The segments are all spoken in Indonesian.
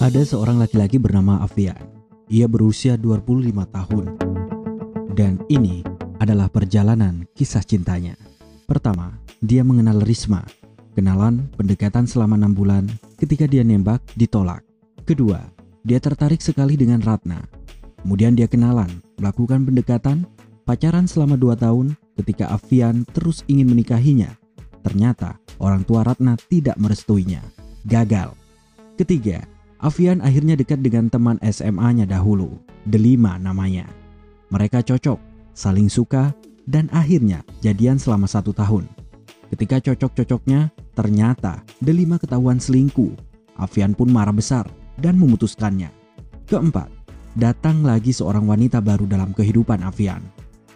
Ada seorang laki-laki bernama Afian. Ia berusia 25 tahun. Dan ini adalah perjalanan kisah cintanya. Pertama, dia mengenal Risma. Kenalan, pendekatan selama 6 bulan. Ketika dia nembak, ditolak. Kedua, dia tertarik sekali dengan Ratna. Kemudian dia kenalan, melakukan pendekatan, pacaran selama 2 tahun. Ketika Afian terus ingin menikahinya, ternyata orang tua Ratna tidak merestuinya. Gagal. Ketiga, Afian akhirnya dekat dengan teman SMA-nya dahulu, Delima namanya. Mereka cocok, saling suka, dan akhirnya jadian selama 1 tahun. Ketika cocok-cocoknya, ternyata Delima ketahuan selingkuh. Afian pun marah besar dan memutuskannya. Keempat, datang lagi seorang wanita baru dalam kehidupan Afian.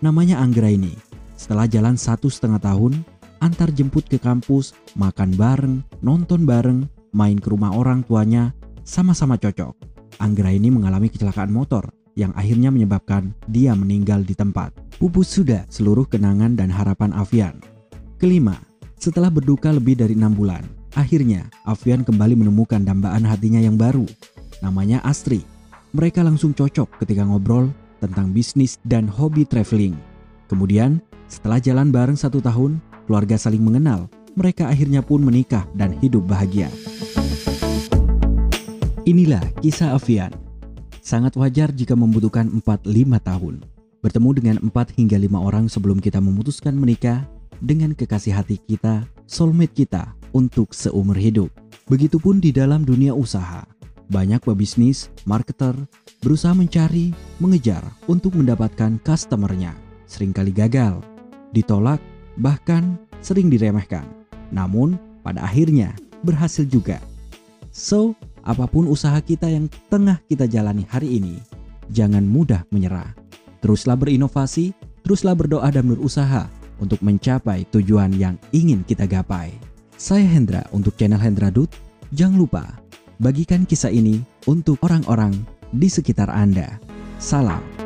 Namanya Anggraini. Setelah jalan 1,5 tahun, antar jemput ke kampus, makan bareng, nonton bareng, main ke rumah orang tuanya, sama-sama cocok. Anggraini mengalami kecelakaan motor yang akhirnya menyebabkan dia meninggal di tempat. Pupus sudah seluruh kenangan dan harapan Afian. Kelima, setelah berduka lebih dari 6 bulan, akhirnya Afian kembali menemukan dambaan hatinya yang baru. Namanya Astri. Mereka langsung cocok ketika ngobrol tentang bisnis dan hobi traveling. Kemudian, setelah jalan bareng 1 tahun, keluarga saling mengenal. Mereka akhirnya pun menikah dan hidup bahagia. Inilah kisah Afian. Sangat wajar jika membutuhkan 4-5 tahun. Bertemu dengan 4 hingga 5 orang sebelum kita memutuskan menikah dengan kekasih hati kita, soulmate kita untuk seumur hidup. Begitupun di dalam dunia usaha. Banyak pebisnis, marketer, berusaha mencari, mengejar untuk mendapatkan customernya. Seringkali gagal, ditolak, bahkan sering diremehkan. Namun, pada akhirnya berhasil juga. So, apapun usaha kita yang tengah kita jalani hari ini, jangan mudah menyerah. Teruslah berinovasi, teruslah berdoa dan berusaha untuk mencapai tujuan yang ingin kita gapai. Saya Hendra untuk channel Hendra Dut. Jangan lupa, bagikan kisah ini untuk orang-orang di sekitar Anda. Salam.